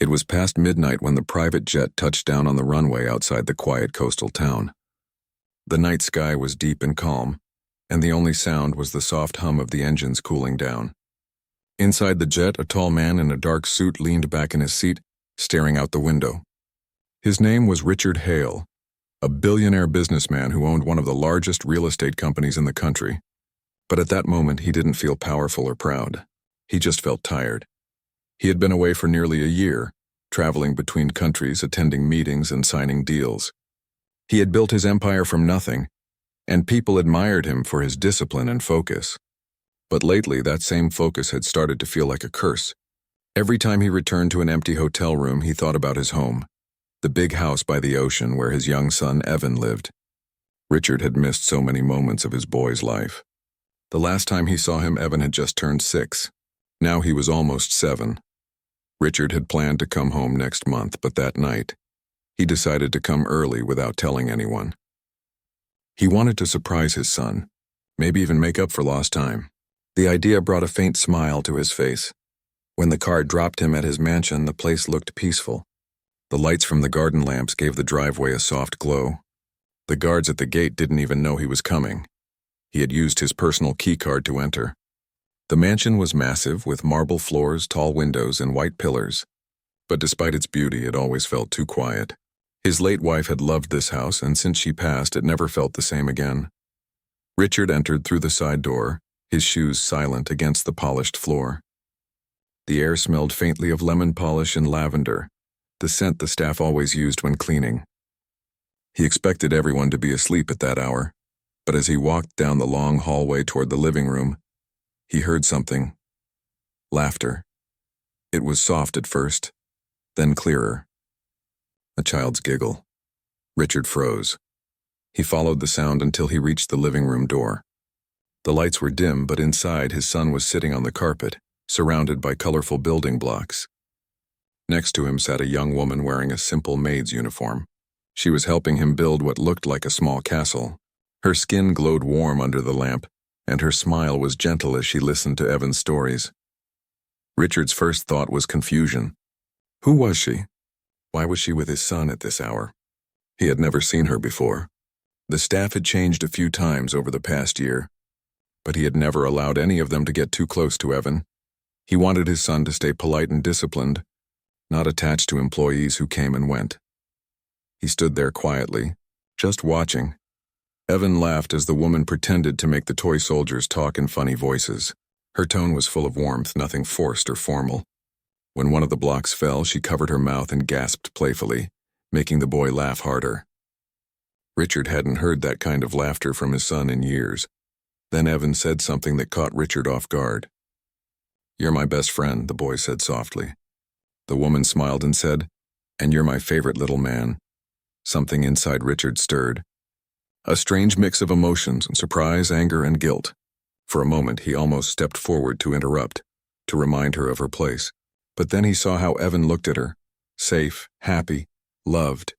It was past midnight when the private jet touched down on the runway outside the quiet coastal town. The night sky was deep and calm, and the only sound was the soft hum of the engines cooling down. Inside the jet, a tall man in a dark suit leaned back in his seat, staring out the window. His name was Richard Hale, a billionaire businessman who owned one of the largest real estate companies in the country. But at that moment, he didn't feel powerful or proud. He just felt tired. He had been away for nearly a year, traveling between countries, attending meetings, and signing deals. He had built his empire from nothing, and people admired him for his discipline and focus. But lately, that same focus had started to feel like a curse. Every time he returned to an empty hotel room, he thought about his home, the big house by the ocean where his young son Evan lived. Richard had missed so many moments of his boy's life. The last time he saw him, Evan had just turned 6. Now he was almost 7. Richard had planned to come home next month, but that night, he decided to come early without telling anyone. He wanted to surprise his son, maybe even make up for lost time. The idea brought a faint smile to his face. When the car dropped him at his mansion, the place looked peaceful. The lights from the garden lamps gave the driveway a soft glow. The guards at the gate didn't even know he was coming. He had used his personal key card to enter. The mansion was massive, with marble floors, tall windows, and white pillars. But despite its beauty, it always felt too quiet. His late wife had loved this house, and since she passed, it never felt the same again. Richard entered through the side door, his shoes silent against the polished floor. The air smelled faintly of lemon polish and lavender, the scent the staff always used when cleaning. He expected everyone to be asleep at that hour, but as he walked down the long hallway toward the living room, he heard something. Laughter. It was soft at first, then clearer. A child's giggle. Richard froze. He followed the sound until he reached the living room door. The lights were dim, but inside his son was sitting on the carpet, surrounded by colorful building blocks. Next to him sat a young woman wearing a simple maid's uniform. She was helping him build what looked like a small castle. Her skin glowed warm under the lamp, and her smile was gentle as she listened to Evan's stories. Richard's first thought was confusion. Who was she? Why was she with his son at this hour? He had never seen her before. The staff had changed a few times over the past year, but he had never allowed any of them to get too close to Evan. He wanted his son to stay polite and disciplined, not attached to employees who came and went. He stood there quietly, just watching. Evan laughed as the woman pretended to make the toy soldiers talk in funny voices. Her tone was full of warmth, nothing forced or formal. When one of the blocks fell, she covered her mouth and gasped playfully, making the boy laugh harder. Richard hadn't heard that kind of laughter from his son in years. Then Evan said something that caught Richard off guard. "You're my best friend," the boy said softly. The woman smiled and said, "And you're my favorite little man." Something inside Richard stirred. A strange mix of emotions, surprise, anger, and guilt. For a moment, he almost stepped forward to interrupt, to remind her of her place. But then he saw how Evan looked at her, safe, happy, loved.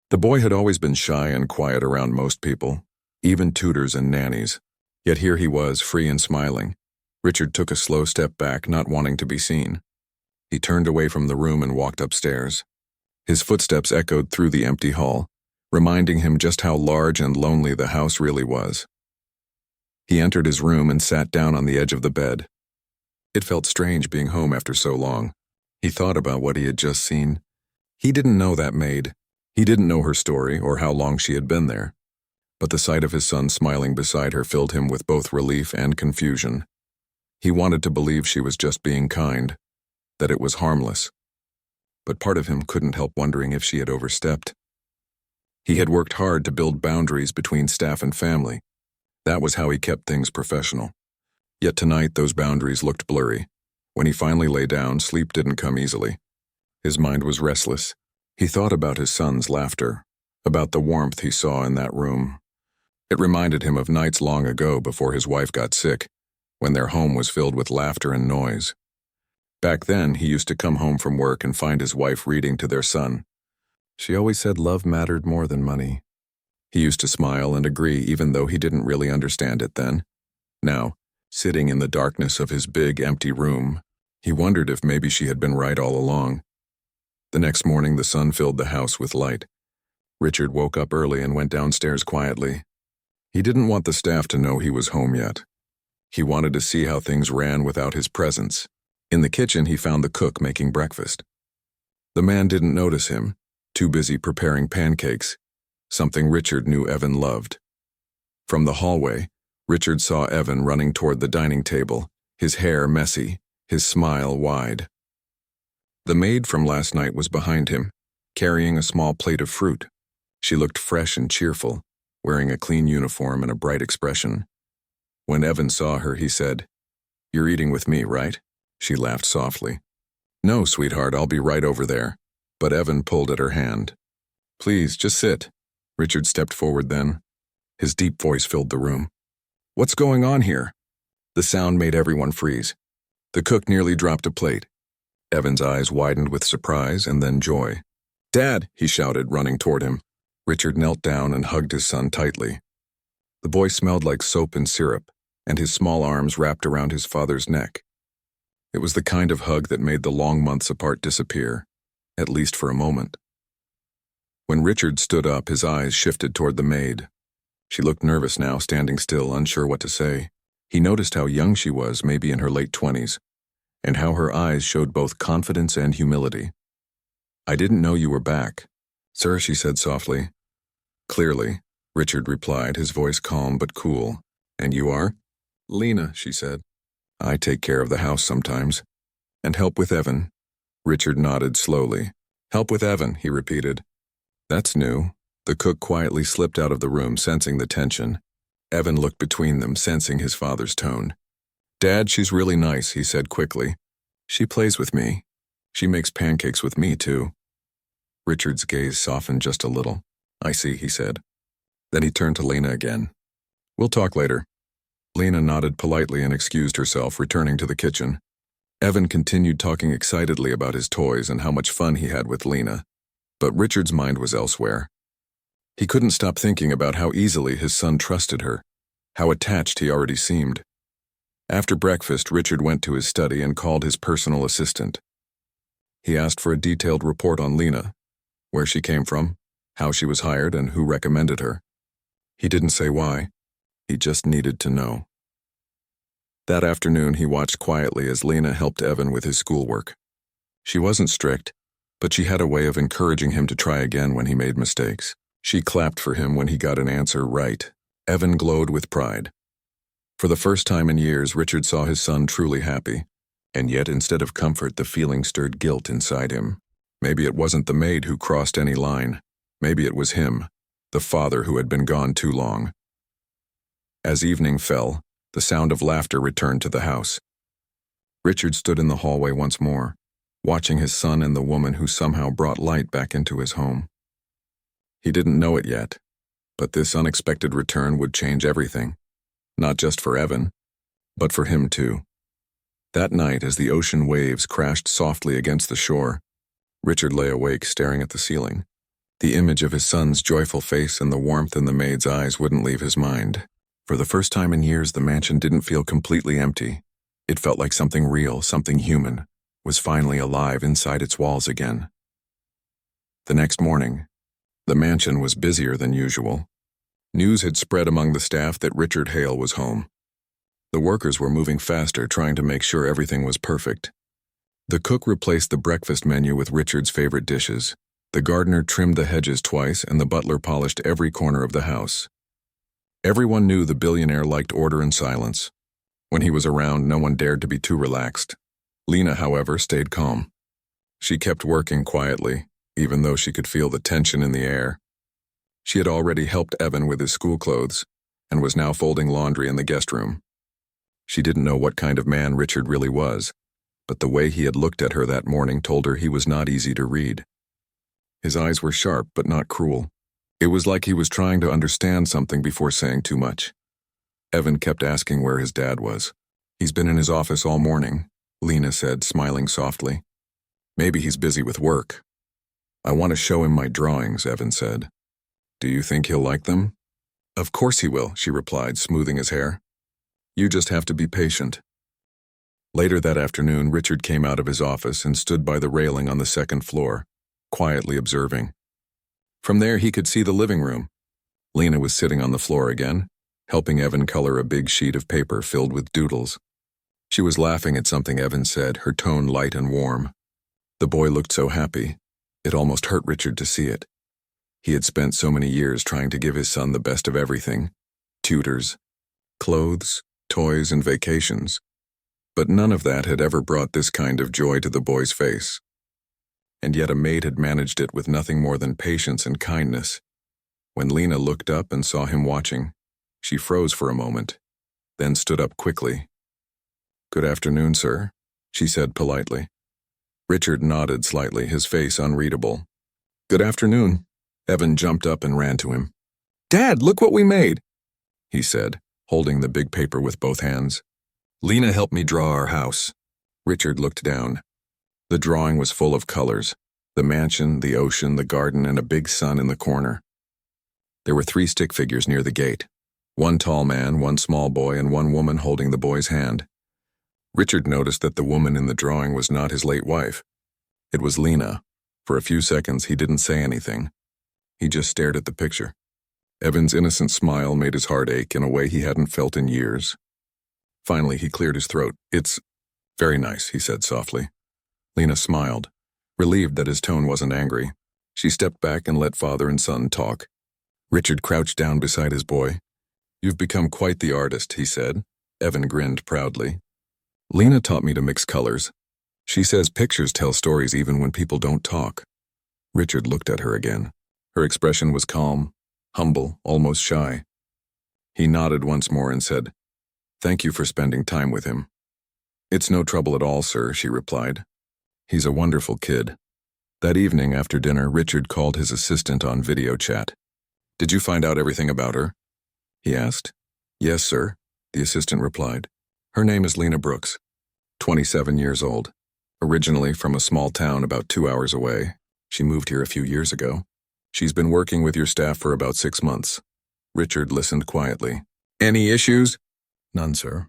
The boy had always been shy and quiet around most people, even tutors and nannies. Yet here he was, free and smiling. Richard took a slow step back, not wanting to be seen. He turned away from the room and walked upstairs. His footsteps echoed through the empty hall, reminding him just how large and lonely the house really was. He entered his room and sat down on the edge of the bed. It felt strange being home after so long. He thought about what he had just seen. He didn't know that maid. He didn't know her story or how long she had been there. But the sight of his son smiling beside her filled him with both relief and confusion. He wanted to believe she was just being kind, that it was harmless. But part of him couldn't help wondering if she had overstepped. He had worked hard to build boundaries between staff and family. That was how he kept things professional. Yet tonight, those boundaries looked blurry. When he finally lay down, sleep didn't come easily. His mind was restless. He thought about his son's laughter, about the warmth he saw in that room. It reminded him of nights long ago before his wife got sick, when their home was filled with laughter and noise. Back then, he used to come home from work and find his wife reading to their son. She always said love mattered more than money. He used to smile and agree even though he didn't really understand it then. Now, sitting in the darkness of his big, empty room, he wondered if maybe she had been right all along. The next morning, the sun filled the house with light. Richard woke up early and went downstairs quietly. He didn't want the staff to know he was home yet. He wanted to see how things ran without his presence. In the kitchen, he found the cook making breakfast. The man didn't notice him, too busy preparing pancakes, something Richard knew Evan loved. From the hallway, Richard saw Evan running toward the dining table, his hair messy, his smile wide. The maid from last night was behind him, carrying a small plate of fruit. She looked fresh and cheerful, wearing a clean uniform and a bright expression. When Evan saw her, he said, "You're eating with me, right?" She laughed softly. "No, sweetheart, I'll be right over there." But Evan pulled at her hand. "Please, just sit." Richard stepped forward then. His deep voice filled the room. "What's going on here?" The sound made everyone freeze. The cook nearly dropped a plate. Evan's eyes widened with surprise and then joy. "Dad!" he shouted, running toward him. Richard knelt down and hugged his son tightly. The boy smelled like soap and syrup, and his small arms wrapped around his father's neck. It was the kind of hug that made the long months apart disappear, at least for a moment. When Richard stood up, his eyes shifted toward the maid. She looked nervous now, standing still, unsure what to say. He noticed how young she was, maybe in her late 20s, and how her eyes showed both confidence and humility. "I didn't know you were back." "Sir," she said softly. "Clearly," Richard replied, his voice calm but cool. "And you are?" "Lena," she said. "I take care of the house sometimes. And help with Evan." Richard nodded slowly. "Help with Evan," he repeated. "That's new." The cook quietly slipped out of the room, sensing the tension. Evan looked between them, sensing his father's tone. "Dad, she's really nice," he said quickly. "She plays with me. She makes pancakes with me, too." Richard's gaze softened just a little. "I see," he said. Then he turned to Lena again. "We'll talk later." Lena nodded politely and excused herself, returning to the kitchen. Evan continued talking excitedly about his toys and how much fun he had with Lena. But Richard's mind was elsewhere. He couldn't stop thinking about how easily his son trusted her, how attached he already seemed. After breakfast, Richard went to his study and called his personal assistant. He asked for a detailed report on Lena, where she came from, how she was hired, and who recommended her. He didn't say why. He just needed to know. That afternoon, he watched quietly as Lena helped Evan with his schoolwork. She wasn't strict, but she had a way of encouraging him to try again when he made mistakes. She clapped for him when he got an answer right. Evan glowed with pride. For the first time in years, Richard saw his son truly happy, and yet instead of comfort, the feeling stirred guilt inside him. Maybe it wasn't the maid who crossed any line. Maybe it was him, the father who had been gone too long. As evening fell, the sound of laughter returned to the house. Richard stood in the hallway once more, watching his son and the woman who somehow brought light back into his home. He didn't know it yet, but this unexpected return would change everything, not just for Evan, but for him too. That night, as the ocean waves crashed softly against the shore, Richard lay awake staring at the ceiling. The image of his son's joyful face and the warmth in the maid's eyes wouldn't leave his mind. For the first time in years, the mansion didn't feel completely empty. It felt like something real, something human, was finally alive inside its walls again. The next morning, the mansion was busier than usual. News had spread among the staff that Richard Hale was home. The workers were moving faster, trying to make sure everything was perfect. The cook replaced the breakfast menu with Richard's favorite dishes. The gardener trimmed the hedges twice, and the butler polished every corner of the house. Everyone knew the billionaire liked order and silence. When he was around, no one dared to be too relaxed. Lena, however, stayed calm. She kept working quietly, even though she could feel the tension in the air. She had already helped Evan with his school clothes, and was now folding laundry in the guest room. She didn't know what kind of man Richard really was, but the way he had looked at her that morning told her he was not easy to read. His eyes were sharp but not cruel. It was like he was trying to understand something before saying too much. Evan kept asking where his dad was. "He's been in his office all morning," Lena said, smiling softly. "Maybe he's busy with work." "I want to show him my drawings," Evan said. "Do you think he'll like them?" "Of course he will," she replied, smoothing his hair. "You just have to be patient." Later that afternoon, Richard came out of his office and stood by the railing on the second floor. quietly observing. From there, he could see the living room. Lena was sitting on the floor again, helping Evan color a big sheet of paper filled with doodles. She was laughing at something Evan said, her tone light and warm. The boy looked so happy, it almost hurt Richard to see it. He had spent so many years trying to give his son the best of everything: tutors, clothes, toys, and vacations. But none of that had ever brought this kind of joy to the boy's face. And yet a maid had managed it with nothing more than patience and kindness. When Lena looked up and saw him watching, she froze for a moment, then stood up quickly. "Good afternoon, sir," she said politely. Richard nodded slightly, his face unreadable. "Good afternoon." Evan jumped up and ran to him. "Dad, look what we made," he said, holding the big paper with both hands. "Lena helped me draw our house." Richard looked down. The drawing was full of colors: the mansion, the ocean, the garden, and a big sun in the corner. There were 3 stick figures near the gate: 1 tall man, 1 small boy, and 1 woman holding the boy's hand. Richard noticed that the woman in the drawing was not his late wife. It was Lena. For a few seconds, he didn't say anything. He just stared at the picture. Evan's innocent smile made his heart ache in a way he hadn't felt in years. Finally, he cleared his throat. "It's very nice," he said softly. Lena smiled, relieved that his tone wasn't angry. She stepped back and let father and son talk. Richard crouched down beside his boy. "You've become quite the artist," he said. Evan grinned proudly. "Lena taught me to mix colors. She says pictures tell stories even when people don't talk." Richard looked at her again. Her expression was calm, humble, almost shy. He nodded once more and said, "Thank you for spending time with him." "It's no trouble at all, sir," she replied. "He's a wonderful kid." That evening after dinner, Richard called his assistant on video chat. "Did you find out everything about her?" he asked. "Yes, sir," the assistant replied. "Her name is Lena Brooks, 27 years old. Originally from a small town about 2 hours away. She moved here a few years ago. She's been working with your staff for about 6 months." Richard listened quietly. "Any issues?" "None, sir.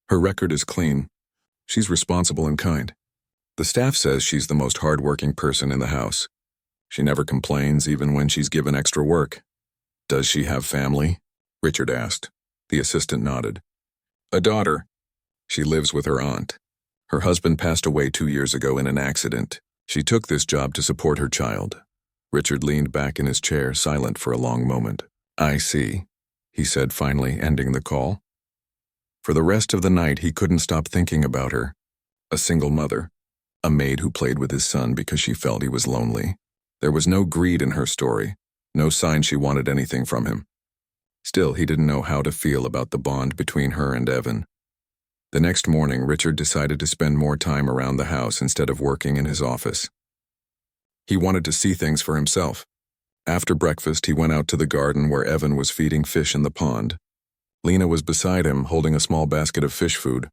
Her record is clean. She's responsible and kind. The staff says she's the most hard-working person in the house. She never complains, even when she's given extra work." "Does she have family?" Richard asked. The assistant nodded. "A daughter. She lives with her aunt. Her husband passed away 2 years ago in an accident. She took this job to support her child." Richard leaned back in his chair, silent for a long moment. "I see," he said finally, ending the call. For the rest of the night, he couldn't stop thinking about her. A single mother. A maid who played with his son because she felt he was lonely. There was no greed in her story, no sign she wanted anything from him. Still, he didn't know how to feel about the bond between her and Evan. The next morning, Richard decided to spend more time around the house instead of working in his office. He wanted to see things for himself. After breakfast, he went out to the garden where Evan was feeding fish in the pond. Lena was beside him, holding a small basket of fish food.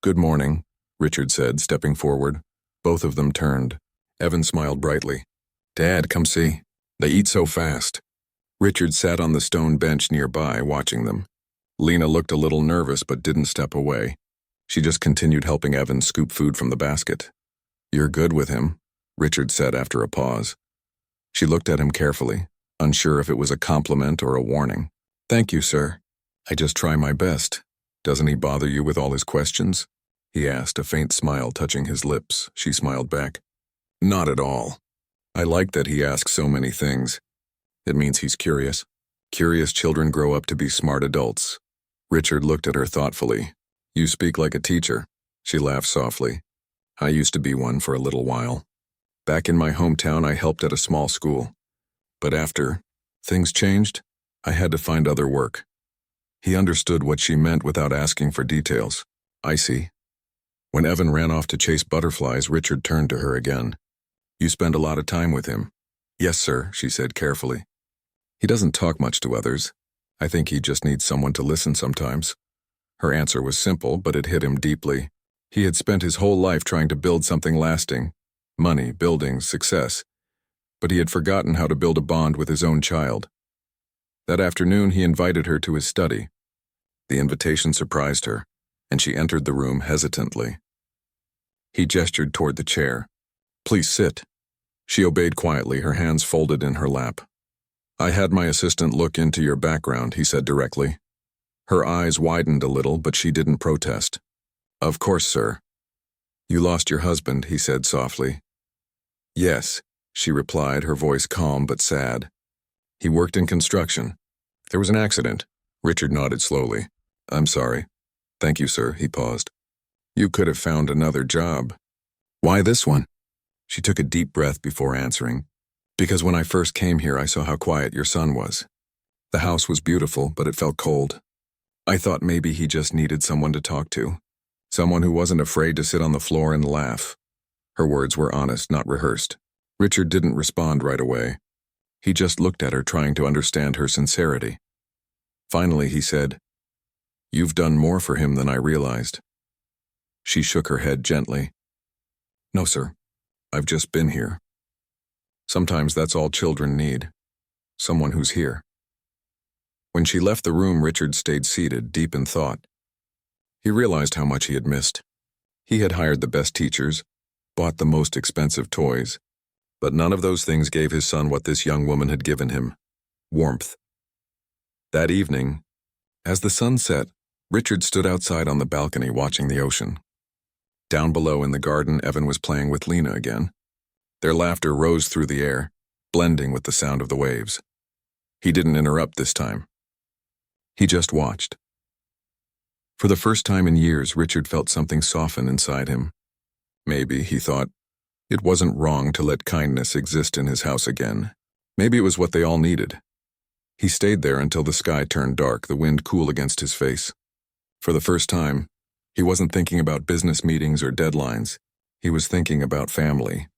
"Good morning," Richard said, stepping forward. Both of them turned. Evan smiled brightly. "Dad, come see. They eat so fast." Richard sat on the stone bench nearby, watching them. Lena looked a little nervous but didn't step away. She just continued helping Evan scoop food from the basket. "You're good with him," Richard said after a pause. She looked at him carefully, unsure if it was a compliment or a warning. "Thank you, sir. I just try my best. Doesn't he bother you with all his questions?" he asked, a faint smile touching his lips. She smiled back. "Not at all. I like that he asks so many things. It means he's curious. Curious children grow up to be smart adults." Richard looked at her thoughtfully. "You speak like a teacher." She laughed softly. "I used to be one for a little while. Back in my hometown, I helped at a small school. But after things changed, I had to find other work." He understood what she meant without asking for details. "I see." When Evan ran off to chase butterflies, Richard turned to her again. "You spend a lot of time with him." "Yes, sir," she said carefully. "He doesn't talk much to others. I think he just needs someone to listen sometimes." Her answer was simple, but it hit him deeply. He had spent his whole life trying to build something lasting: money, buildings, success. But he had forgotten how to build a bond with his own child. That afternoon, he invited her to his study. The invitation surprised her, and she entered the room hesitantly. He gestured toward the chair. "Please sit." She obeyed quietly, her hands folded in her lap. "I had my assistant look into your background," he said directly. Her eyes widened a little, but she didn't protest. "Of course, sir." "You lost your husband," he said softly. "Yes," she replied, her voice calm but sad. "He worked in construction. There was an accident." Richard nodded slowly. "I'm sorry." "Thank you, sir," he paused. "You could have found another job." "Why this one?" She took a deep breath before answering. "Because when I first came here, I saw how quiet your son was. The house was beautiful, but it felt cold. I thought maybe he just needed someone to talk to. Someone who wasn't afraid to sit on the floor and laugh." Her words were honest, not rehearsed. Richard didn't respond right away. He just looked at her, trying to understand her sincerity. Finally, he said, "You've done more for him than I realized." She shook her head gently. "No, sir. I've just been here. Sometimes that's all children need. Someone who's here." When she left the room, Richard stayed seated, deep in thought. He realized how much he had missed. He had hired the best teachers, bought the most expensive toys, but none of those things gave his son what this young woman had given him: warmth. That evening, as the sun set, Richard stood outside on the balcony watching the ocean. Down below in the garden, Evan was playing with Lena again. Their laughter rose through the air, blending with the sound of the waves. He didn't interrupt this time. He just watched. For the first time in years, Richard felt something soften inside him. Maybe, he thought, it wasn't wrong to let kindness exist in his house again. Maybe it was what they all needed. He stayed there until the sky turned dark, the wind cool against his face. For the first time, he wasn't thinking about business meetings or deadlines. He was thinking about family,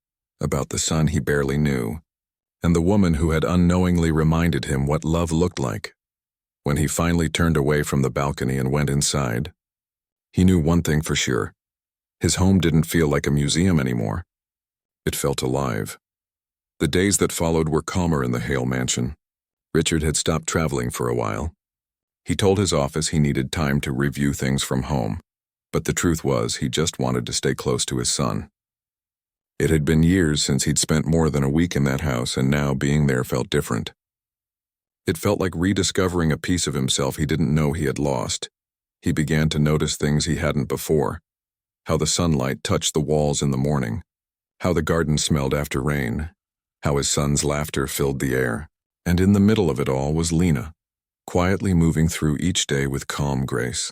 about the son he barely knew, and the woman who had unknowingly reminded him what love looked like. When he finally turned away from the balcony and went inside, he knew one thing for sure. His home didn't feel like a museum anymore. It felt alive. The days that followed were calmer in the Hale mansion. Richard had stopped traveling for a while. He told his office he needed time to review things from home, but the truth was he just wanted to stay close to his son. It had been years since he'd spent more than a week in that house, and now being there felt different. It felt like rediscovering a piece of himself he didn't know he had lost. He began to notice things he hadn't before: how the sunlight touched the walls in the morning, how the garden smelled after rain, how his son's laughter filled the air. And in the middle of it all was Lena, quietly moving through each day with calm grace.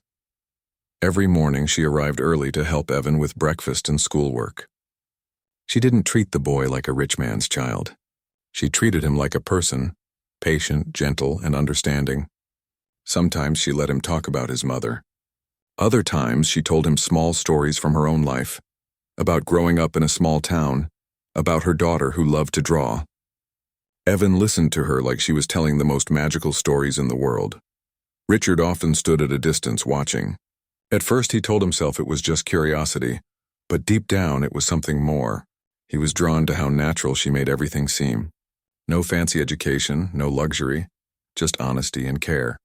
Every morning she arrived early to help Evan with breakfast and schoolwork. She didn't treat the boy like a rich man's child. She treated him like a person, patient, gentle, and understanding. Sometimes she let him talk about his mother. Other times she told him small stories from her own life, about growing up in a small town, about her daughter who loved to draw. Evan listened to her like she was telling the most magical stories in the world. Richard often stood at a distance watching. At first he told himself it was just curiosity, but deep down it was something more. He was drawn to how natural she made everything seem. No fancy education, no luxury, just honesty and care.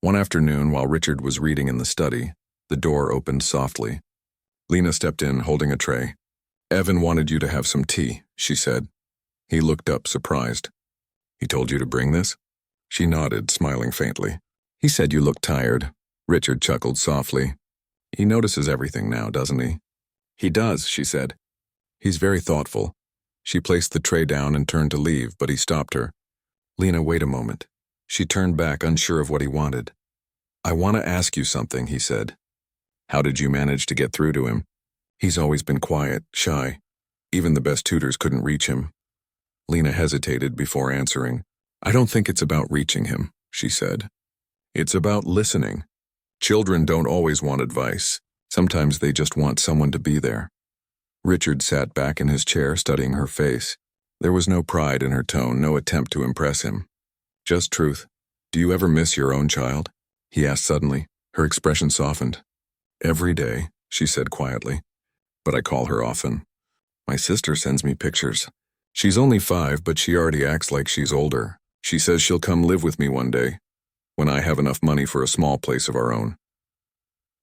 One afternoon, while Richard was reading in the study, the door opened softly. Lena stepped in, holding a tray. "Evan wanted you to have some tea," she said. He looked up, surprised. "He told you to bring this?" She nodded, smiling faintly. "He said you looked tired." Richard chuckled softly. "He notices everything now, doesn't he?" "He does," she said. "He's very thoughtful." She placed the tray down and turned to leave, but he stopped her. "Lena, wait a moment." She turned back, unsure of what he wanted. "I want to ask you something," he said. "How did you manage to get through to him? He's always been quiet, shy. Even the best tutors couldn't reach him." Lena hesitated before answering. "I don't think it's about reaching him," she said. "It's about listening. Children don't always want advice. Sometimes they just want someone to be there." Richard sat back in his chair, studying her face. There was no pride in her tone, no attempt to impress him. Just truth. "Do you ever miss your own child?" he asked suddenly. Her expression softened. "Every day," she said quietly. "But I call her often. My sister sends me pictures. She's only 5, but she already acts like she's older. She says she'll come live with me one day, when I have enough money for a small place of our own."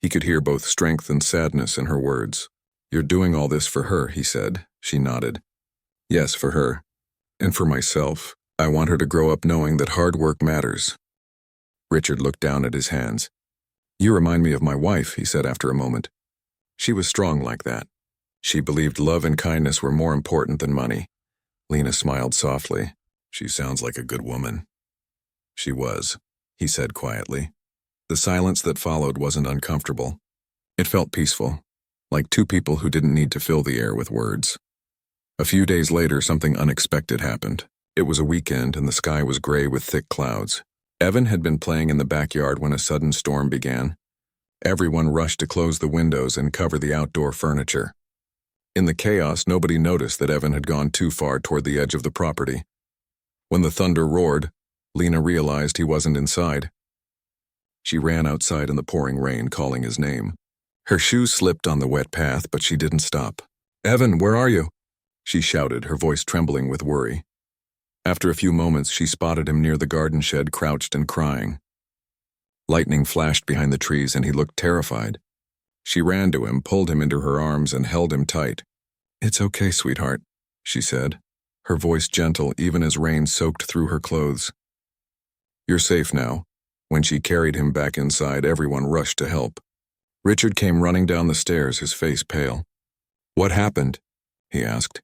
He could hear both strength and sadness in her words. "You're doing all this for her," he said. She nodded. Yes, for her. And for myself. I want her to grow up knowing that hard work matters. Richard looked down at his hands. You remind me of my wife, he said after a moment. She was strong like that. She believed love and kindness were more important than money. Lena smiled softly. She sounds like a good woman. She was, he said quietly. The silence that followed wasn't uncomfortable. It felt peaceful, like two people who didn't need to fill the air with words. A few days later, something unexpected happened. It was a weekend and the sky was gray with thick clouds. Evan had been playing in the backyard when a sudden storm began. Everyone rushed to close the windows and cover the outdoor furniture. In the chaos, nobody noticed that Evan had gone too far toward the edge of the property. When the thunder roared, Lena realized he wasn't inside. She ran outside in the pouring rain, calling his name. Her shoes slipped on the wet path, but she didn't stop. Evan, where are you? She shouted, her voice trembling with worry. After a few moments, she spotted him near the garden shed, crouched and crying. Lightning flashed behind the trees and he looked terrified. She ran to him, pulled him into her arms and held him tight. It's okay, sweetheart, she said, her voice gentle even as rain soaked through her clothes. You're safe now. When she carried him back inside, everyone rushed to help. Richard came running down the stairs, his face pale. What happened? He asked.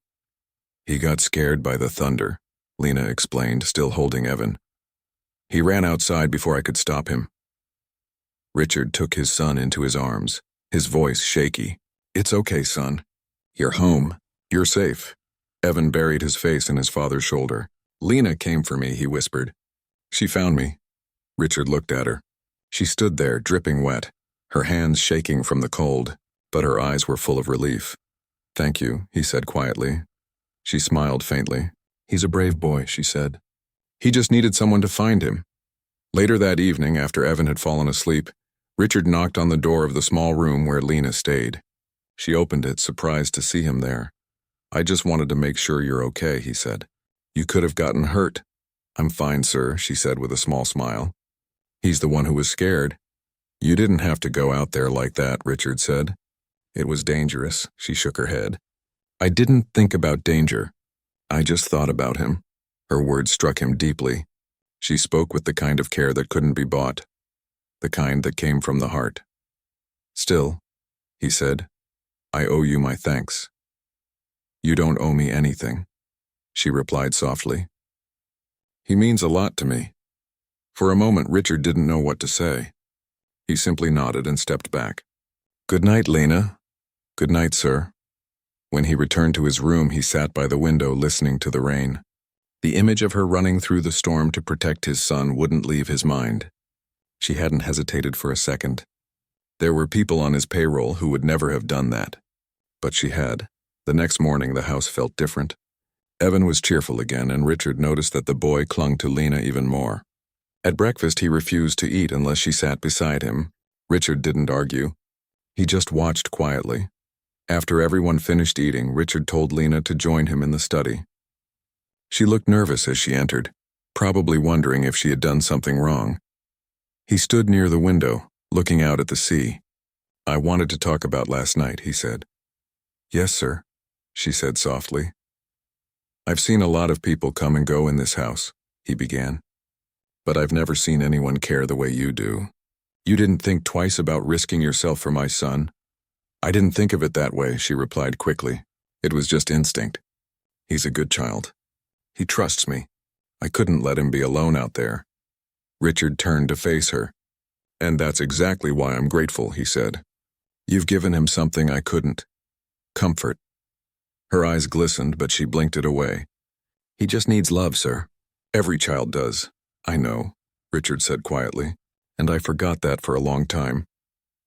He got scared by the thunder, Lena explained, still holding Evan. He ran outside before I could stop him. Richard took his son into his arms, his voice shaky. It's okay, son. You're home. You're safe. Evan buried his face in his father's shoulder. Lena came for me, he whispered. She found me. Richard looked at her. She stood there, dripping wet, her hands shaking from the cold, but her eyes were full of relief. Thank you, he said quietly. She smiled faintly. He's a brave boy, she said. He just needed someone to find him. Later that evening, after Evan had fallen asleep, Richard knocked on the door of the small room where Lena stayed. She opened it, surprised to see him there. I just wanted to make sure you're okay, he said. You could have gotten hurt. I'm fine, sir, she said with a small smile. He's the one who was scared. You didn't have to go out there like that, Richard said. It was dangerous, she shook her head. I didn't think about danger. I just thought about him. Her words struck him deeply. She spoke with the kind of care that couldn't be bought, the kind that came from the heart. Still, he said, I owe you my thanks. You don't owe me anything, she replied softly. He means a lot to me. For a moment, Richard didn't know what to say. He simply nodded and stepped back. Good night, Lena. Good night, sir. When he returned to his room, he sat by the window listening to the rain. The image of her running through the storm to protect his son wouldn't leave his mind. She hadn't hesitated for a second. There were people on his payroll who would never have done that. But she had. The next morning, the house felt different. Evan was cheerful again, and Richard noticed that the boy clung to Lena even more. At breakfast, he refused to eat unless she sat beside him. Richard didn't argue. He just watched quietly. After everyone finished eating, Richard told Lena to join him in the study. She looked nervous as she entered, probably wondering if she had done something wrong. He stood near the window, looking out at the sea. I wanted to talk about last night, he said. Yes, sir, she said softly. I've seen a lot of people come and go in this house, he began. But I've never seen anyone care the way you do. You didn't think twice about risking yourself for my son? I didn't think of it that way, she replied quickly. It was just instinct. He's a good child. He trusts me. I couldn't let him be alone out there. Richard turned to face her. And that's exactly why I'm grateful, he said. You've given him something I couldn't. Comfort. Her eyes glistened, but she blinked it away. He just needs love, sir. Every child does. I know, Richard said quietly, and I forgot that for a long time.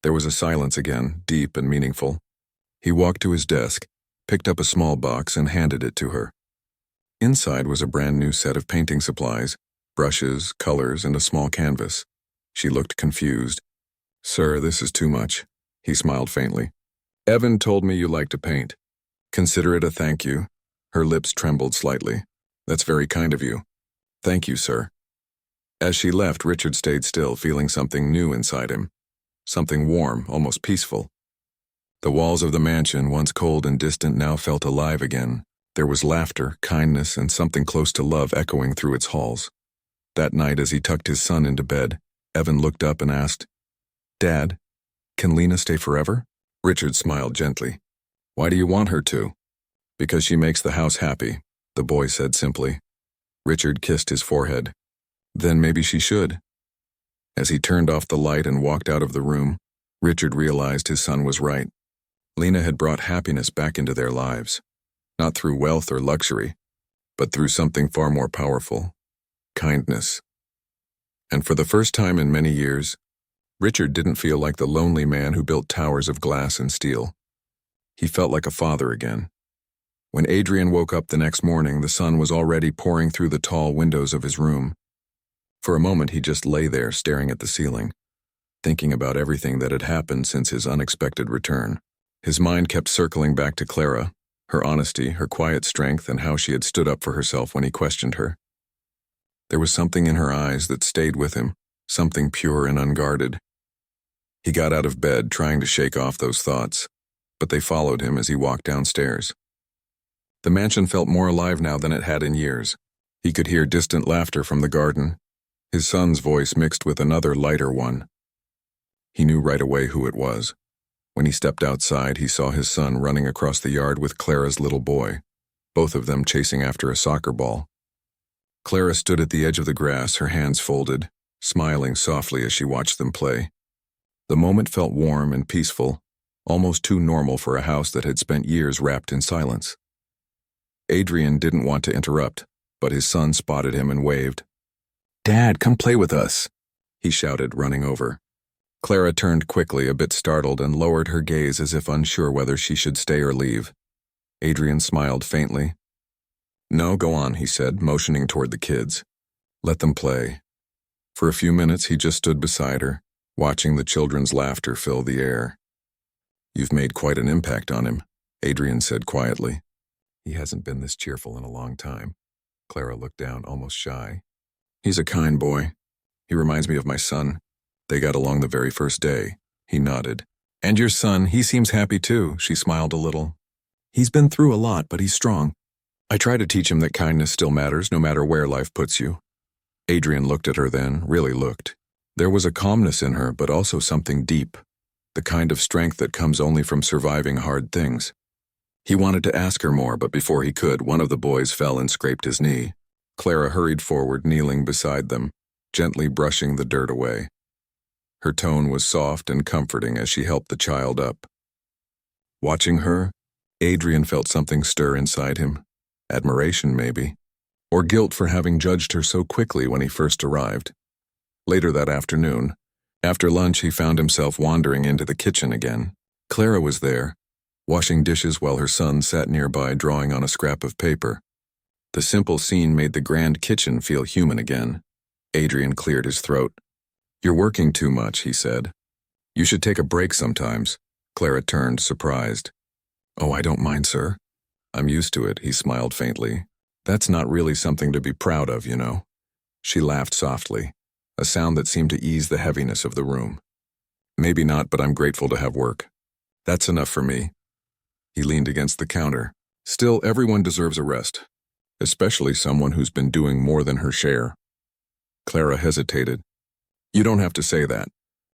There was a silence again, deep and meaningful. He walked to his desk, picked up a small box and handed it to her. Inside was a brand new set of painting supplies, brushes, colors, and a small canvas. She looked confused. Sir, this is too much, he smiled faintly. Evan told me you like to paint. Consider it a thank you. Her lips trembled slightly. That's very kind of you. Thank you, sir. As she left, Richard stayed still, feeling something new inside him. Something warm, almost peaceful. The walls of the mansion, once cold and distant, now felt alive again, There was laughter, kindness, and something close to love echoing through its halls. That night, as he tucked his son into bed, Evan looked up and asked, "Dad, can Lena stay forever?" Richard smiled gently. "Why do you want her to?" "Because she makes the house happy," the boy said simply. Richard kissed his forehead. "Then maybe she should." As he turned off the light and walked out of the room, Richard realized his son was right. Lena had brought happiness back into their lives, not through wealth or luxury, but through something far more powerful: kindness. And for the first time in many years, Richard didn't feel like the lonely man who built towers of glass and steel. He felt like a father again. When Adrian woke up the next morning, the sun was already pouring through the tall windows of his room. For a moment, he just lay there staring at the ceiling, thinking about everything that had happened since his unexpected return. His mind kept circling back to Clara, her honesty, her quiet strength, and how she had stood up for herself when he questioned her. There was something in her eyes that stayed with him, something pure and unguarded. He got out of bed, trying to shake off those thoughts, but they followed him as he walked downstairs. The mansion felt more alive now than it had in years. He could hear distant laughter from the garden, his son's voice mixed with another lighter one. He knew right away who it was. When he stepped outside, he saw his son running across the yard with Clara's little boy, both of them chasing after a soccer ball. Clara stood at the edge of the grass, her hands folded, smiling softly as she watched them play. The moment felt warm and peaceful, almost too normal for a house that had spent years wrapped in silence. Adrian didn't want to interrupt, but his son spotted him and waved. "Dad, come play with us," he shouted, running over. Clara turned quickly, a bit startled, and lowered her gaze as if unsure whether she should stay or leave. Adrian smiled faintly. "No, go on," he said, motioning toward the kids. "Let them play." For a few minutes, he just stood beside her, watching the children's laughter fill the air. "You've made quite an impact on him," Adrian said quietly. "He hasn't been this cheerful in a long time." Clara looked down, almost shy. "He's a kind boy. He reminds me of my son. They got along the very first day." He nodded. "And your son, he seems happy too," she smiled a little. "He's been through a lot, but he's strong. I try to teach him that kindness still matters no matter where life puts you." Adrian looked at her then, really looked. There was a calmness in her, but also something deep, the kind of strength that comes only from surviving hard things. He wanted to ask her more, but before he could, one of the boys fell and scraped his knee. Clara hurried forward, kneeling beside them, gently brushing the dirt away. Her tone was soft and comforting as she helped the child up. Watching her, Adrian felt something stir inside him. Admiration, maybe, or guilt for having judged her so quickly when he first arrived. Later that afternoon, after lunch, he found himself wandering into the kitchen again. Clara was there, washing dishes while her son sat nearby drawing on a scrap of paper. The simple scene made the grand kitchen feel human again. Adrian cleared his throat. "You're working too much," he said. "You should take a break sometimes." Clara turned, surprised. "Oh, I don't mind, sir. I'm used to it," he smiled faintly. "That's not really something to be proud of, you know." She laughed softly, a sound that seemed to ease the heaviness of the room. "Maybe not, but I'm grateful to have work. That's enough for me." He leaned against the counter. "Still, everyone deserves a rest, especially someone who's been doing more than her share." Clara hesitated. "You don't have to say that.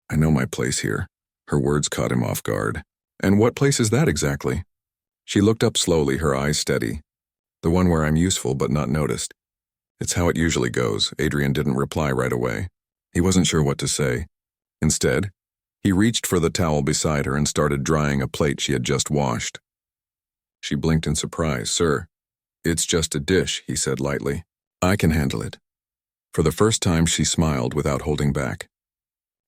I know my place here." Her words caught him off guard. "And what place is that exactly?" She looked up slowly, her eyes steady. "The one where I'm useful but not noticed." "It's how it usually goes." Adrian didn't reply right away. He wasn't sure what to say. Instead, he reached for the towel beside her and started drying a plate she had just washed. She blinked in surprise. "Sir, it's just a dish," he said lightly. "I can handle it." For the first time, she smiled without holding back.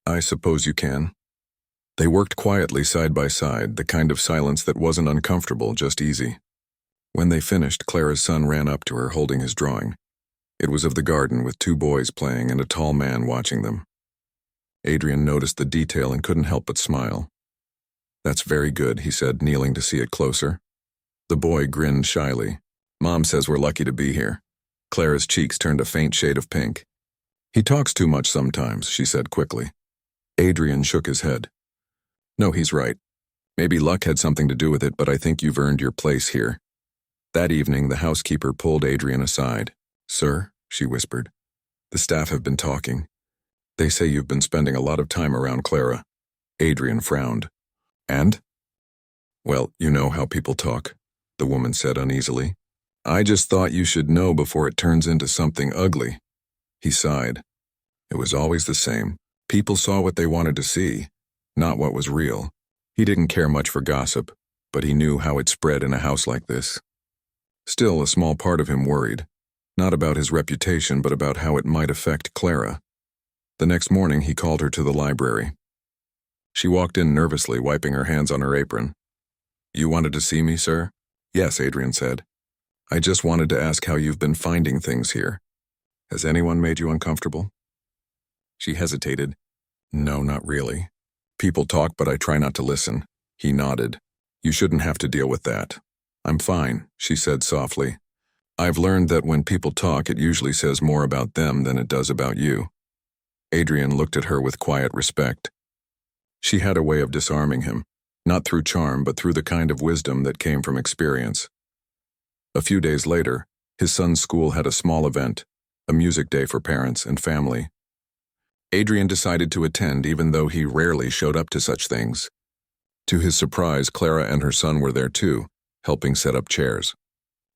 "I suppose you can." They worked quietly side by side, the kind of silence that wasn't uncomfortable, just easy. When they finished, Clara's son ran up to her, holding his drawing. It was of the garden with two boys playing and a tall man watching them. Adrian noticed the detail and couldn't help but smile. "That's very good," he said, kneeling to see it closer. The boy grinned shyly. "Mom says we're lucky to be here." Clara's cheeks turned a faint shade of pink. "He talks too much sometimes," she said quickly. Adrian shook his head. "No, he's right. Maybe luck had something to do with it, but I think you've earned your place here." That evening, the housekeeper pulled Adrian aside. "Sir," she whispered, "the staff have been talking. They say you've been spending a lot of time around Clara." Adrian frowned. "And?" "Well, you know how people talk," the woman said uneasily. "I just thought you should know before it turns into something ugly." He sighed. It was always the same. People saw what they wanted to see, not what was real. He didn't care much for gossip, but he knew how it spread in a house like this. Still, a small part of him worried, not about his reputation, but about how it might affect Clara. The next morning, he called her to the library. She walked in nervously, wiping her hands on her apron. "You wanted to see me, sir?" "Yes," Adrian said. "I just wanted to ask how you've been finding things here. Has anyone made you uncomfortable?" She hesitated. "No, not really. People talk, but I try not to listen." He nodded. "You shouldn't have to deal with that." "I'm fine," she said softly. "I've learned that when people talk, it usually says more about them than it does about you." Adrian looked at her with quiet respect. She had a way of disarming him, not through charm, but through the kind of wisdom that came from experience. A few days later, his son's school had a small event, a music day for parents and family. Adrian decided to attend, even though he rarely showed up to such things. To his surprise, Clara and her son were there too, helping set up chairs.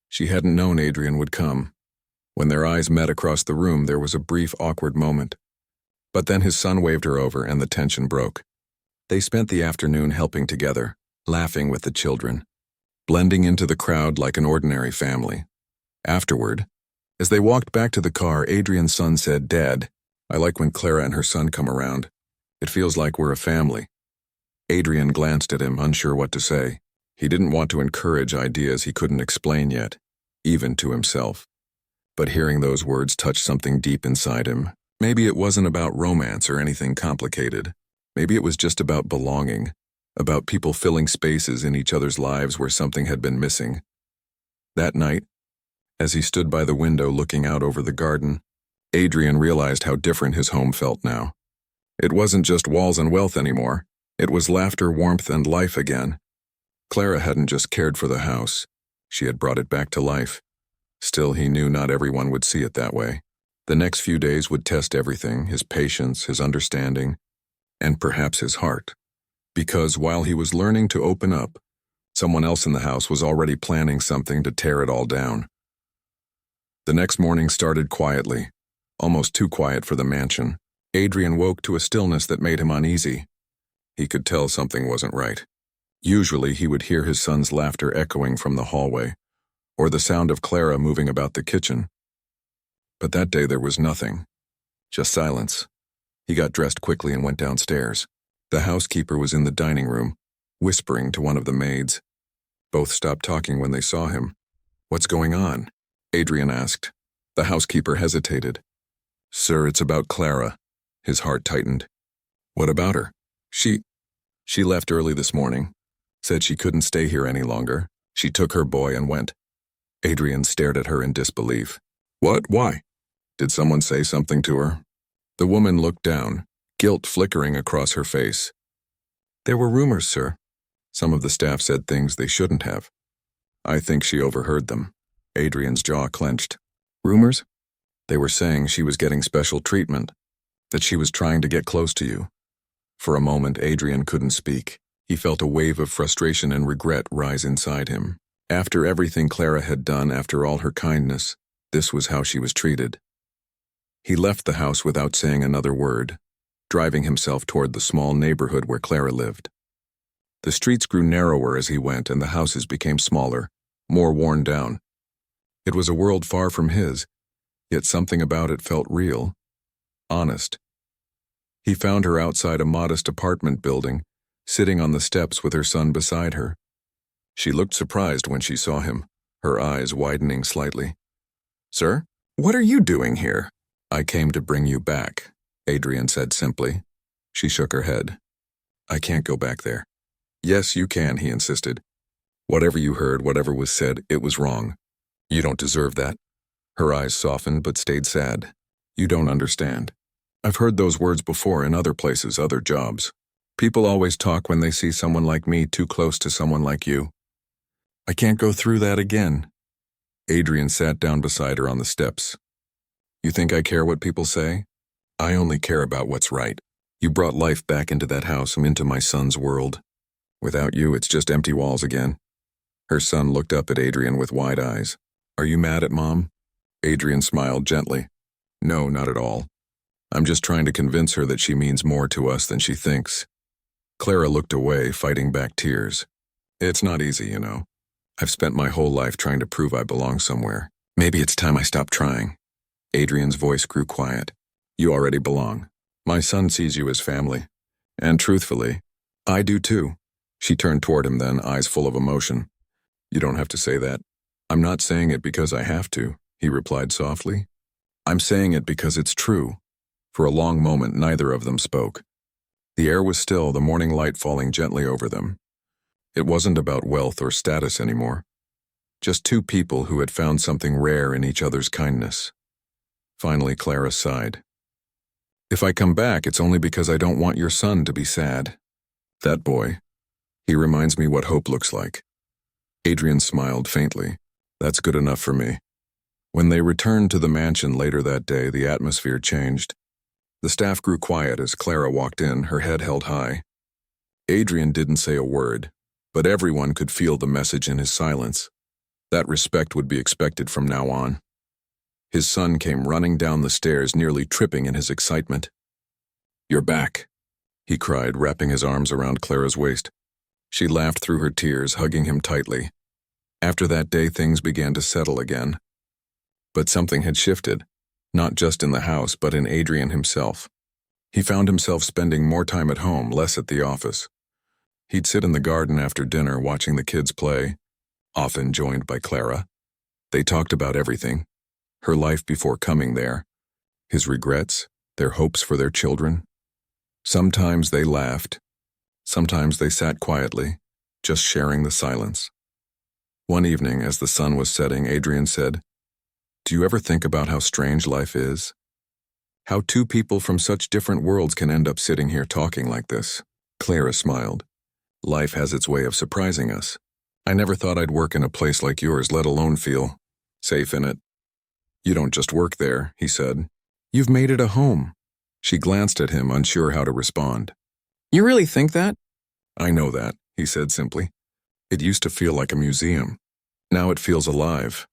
She hadn't known Adrian would come. When their eyes met across the room, there was a brief, awkward moment. But then his son waved her over and the tension broke. They spent the afternoon helping together, laughing with the children, blending into the crowd like an ordinary family. Afterward, as they walked back to the car, Adrian's son said, "Dad, I like when Clara and her son come around. It feels like we're a family." Adrian glanced at him, unsure what to say. He didn't want to encourage ideas he couldn't explain yet, even to himself. But hearing those words touched something deep inside him. Maybe it wasn't about romance or anything complicated. Maybe it was just about belonging, about people filling spaces in each other's lives where something had been missing. That night, as he stood by the window looking out over the garden, Adrian realized how different his home felt now. It wasn't just walls and wealth anymore. It was laughter, warmth, and life again. Clara hadn't just cared for the house. She had brought it back to life. Still, he knew not everyone would see it that way. The next few days would test everything, his patience, his understanding, and perhaps his heart. Because while he was learning to open up, someone else in the house was already planning something to tear it all down. The next morning started quietly, almost too quiet for the mansion. Adrian woke to a stillness that made him uneasy. He could tell something wasn't right. Usually he would hear his son's laughter echoing from the hallway, or the sound of Clara moving about the kitchen. But that day there was nothing, just silence. He got dressed quickly and went downstairs. The housekeeper was in the dining room, whispering to one of the maids. Both stopped talking when they saw him. "What's going on?" Adrian asked. The housekeeper hesitated. "Sir, it's about Clara." His heart tightened. "What about her?" She left early this morning. Said she couldn't stay here any longer. She took her boy and went." Adrian stared at her in disbelief. "What? Why? Did someone say something to her?" The woman looked down, guilt flickering across her face. "There were rumors, sir. Some of the staff said things they shouldn't have. I think she overheard them." Adrian's jaw clenched. "Rumors?" "They were saying she was getting special treatment, that she was trying to get close to you." For a moment, Adrian couldn't speak. He felt a wave of frustration and regret rise inside him. After everything Clara had done, after all her kindness, this was how she was treated. He left the house without saying another word, driving himself toward the small neighborhood where Clara lived. The streets grew narrower as he went, and the houses became smaller, more worn down. It was a world far from his, yet something about it felt real, honest. He found her outside a modest apartment building, sitting on the steps with her son beside her. She looked surprised when she saw him, her eyes widening slightly. "Sir, what are you doing here?" "I came to bring you back," Adrian said simply. She shook her head. "I can't go back there." "Yes, you can," he insisted. "Whatever you heard, whatever was said, it was wrong. You don't deserve that." Her eyes softened but stayed sad. "You don't understand. I've heard those words before in other places, other jobs. People always talk when they see someone like me too close to someone like you. I can't go through that again. Adrian sat down beside her on the steps. You think I care what people say? I only care about what's right. You brought life back into that house and into my son's world. Without you, it's just empty walls again. Her son looked up at Adrian with wide eyes. Are you mad at Mom? Adrian smiled gently. No, not at all. I'm just trying to convince her that she means more to us than she thinks. Clara looked away, fighting back tears. It's not easy, you know. I've spent my whole life trying to prove I belong somewhere. Maybe it's time I stop trying. Adrian's voice grew quiet. You already belong. My son sees you as family. And truthfully, I do too. She turned toward him then, eyes full of emotion. You don't have to say that. I'm not saying it because I have to, he replied softly. I'm saying it because it's true. For a long moment, neither of them spoke. The air was still, the morning light falling gently over them. It wasn't about wealth or status anymore. Just two people who had found something rare in each other's kindness. Finally, Clara sighed. If I come back, it's only because I don't want your son to be sad. That boy. He reminds me what hope looks like. Adrian smiled faintly. That's good enough for me. When they returned to the mansion later that day, the atmosphere changed. The staff grew quiet as Clara walked in, her head held high. Adrian didn't say a word, but everyone could feel the message in his silence. That respect would be expected from now on. His son came running down the stairs, nearly tripping in his excitement. You're back, he cried, wrapping his arms around Clara's waist. She laughed through her tears, hugging him tightly. After that day, things began to settle again. But something had shifted, not just in the house, but in Adrian himself. He found himself spending more time at home, less at the office. He'd sit in the garden after dinner, watching the kids play, often joined by Clara. They talked about everything. Her life before coming there, his regrets, their hopes for their children. Sometimes they laughed. Sometimes they sat quietly, just sharing the silence. One evening, as the sun was setting, Adrian said, Do you ever think about how strange life is? How two people from such different worlds can end up sitting here talking like this? Clara smiled. Life has its way of surprising us. I never thought I'd work in a place like yours, let alone feel safe in it. You don't just work there, he said. You've made it a home. She glanced at him, unsure how to respond. You really think that? I know that, he said simply. It used to feel like a museum. Now it feels alive.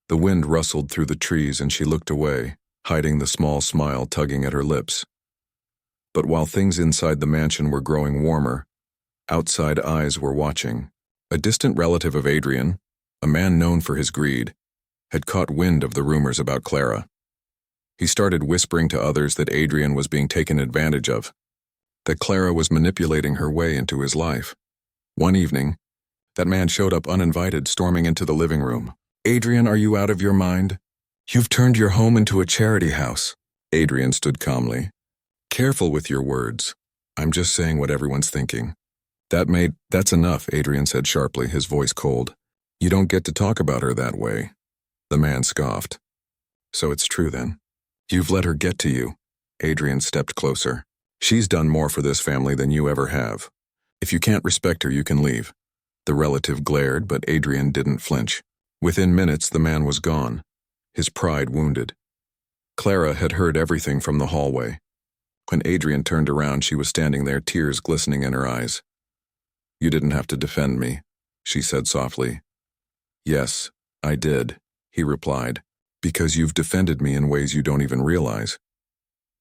The wind rustled through the trees and she looked away, hiding the small smile tugging at her lips. But while things inside the mansion were growing warmer, outside eyes were watching. A distant relative of Adrian, a man known for his greed, had caught wind of the rumors about Clara. He started whispering to others that Adrian was being taken advantage of, that Clara was manipulating her way into his life. One evening, that man showed up uninvited, storming into the living room. Adrian, are you out of your mind? You've turned your home into a charity house. Adrian stood calmly. Careful with your words. I'm just saying what everyone's thinking. That's enough, Adrian said sharply, his voice cold. You don't get to talk about her that way. The man scoffed. So it's true then. You've let her get to you. Adrian stepped closer. She's done more for this family than you ever have. If you can't respect her, you can leave. The relative glared, but Adrian didn't flinch. Within minutes, the man was gone, his pride wounded. Clara had heard everything from the hallway. When Adrian turned around, she was standing there, tears glistening in her eyes. You didn't have to defend me, she said softly. Yes, I did, he replied, because you've defended me in ways you don't even realize.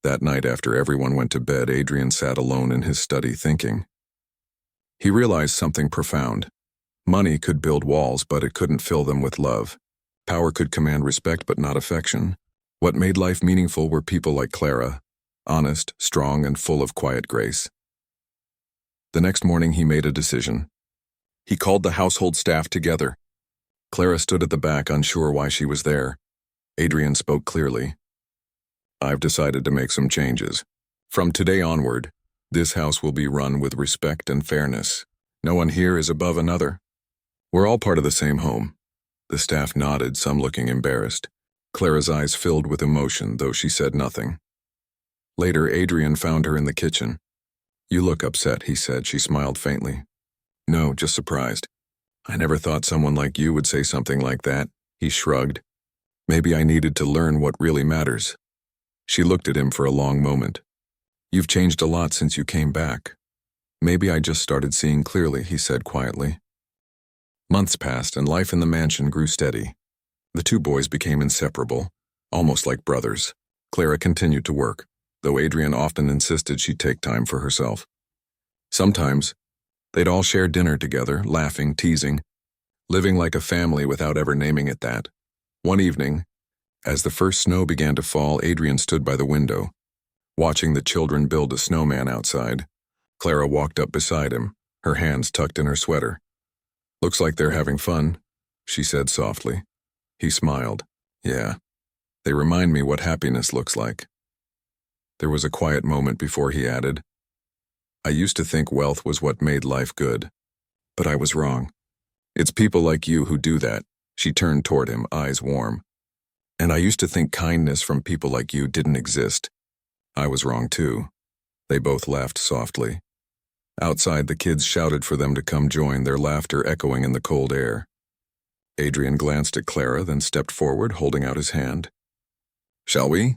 That night after everyone went to bed, Adrian sat alone in his study thinking. He realized something profound. Money could build walls, but it couldn't fill them with love. Power could command respect, but not affection. What made life meaningful were people like Clara, honest, strong, and full of quiet grace. The next morning, he made a decision. He called the household staff together. Clara stood at the back, unsure why she was there. Adrian spoke clearly. I've decided to make some changes. From today onward, this house will be run with respect and fairness. No one here is above another. We're all part of the same home. The staff nodded, some looking embarrassed. Clara's eyes filled with emotion, though she said nothing. Later, Adrian found her in the kitchen. You look upset, he said. She smiled faintly. No, just surprised. I never thought someone like you would say something like that. He shrugged. Maybe I needed to learn what really matters. She looked at him for a long moment. You've changed a lot since you came back. Maybe I just started seeing clearly, he said quietly. Months passed and life in the mansion grew steady. The two boys became inseparable, almost like brothers. Clara continued to work, though Adrian often insisted she take time for herself. Sometimes, they'd all share dinner together, laughing, teasing, living like a family without ever naming it that. One evening, as the first snow began to fall, Adrian stood by the window, watching the children build a snowman outside. Clara walked up beside him, her hands tucked in her sweater. Looks like they're having fun, she said softly. He smiled. Yeah, they remind me what happiness looks like. There was a quiet moment before he added, I used to think wealth was what made life good, but I was wrong. It's people like you who do that. She turned toward him, eyes warm. And I used to think kindness from people like you didn't exist. I was wrong too. They both laughed softly. Outside, the kids shouted for them to come join, their laughter echoing in the cold air. Adrian glanced at Clara, then stepped forward, holding out his hand. Shall we?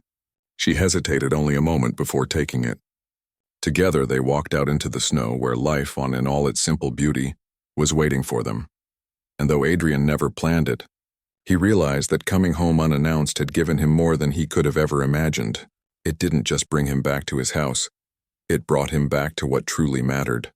She hesitated only a moment before taking it. Together, they walked out into the snow where life, in all its simple beauty, was waiting for them. And though Adrian never planned it, he realized that coming home unannounced had given him more than he could have ever imagined. It didn't just bring him back to his house. It brought him back to what truly mattered.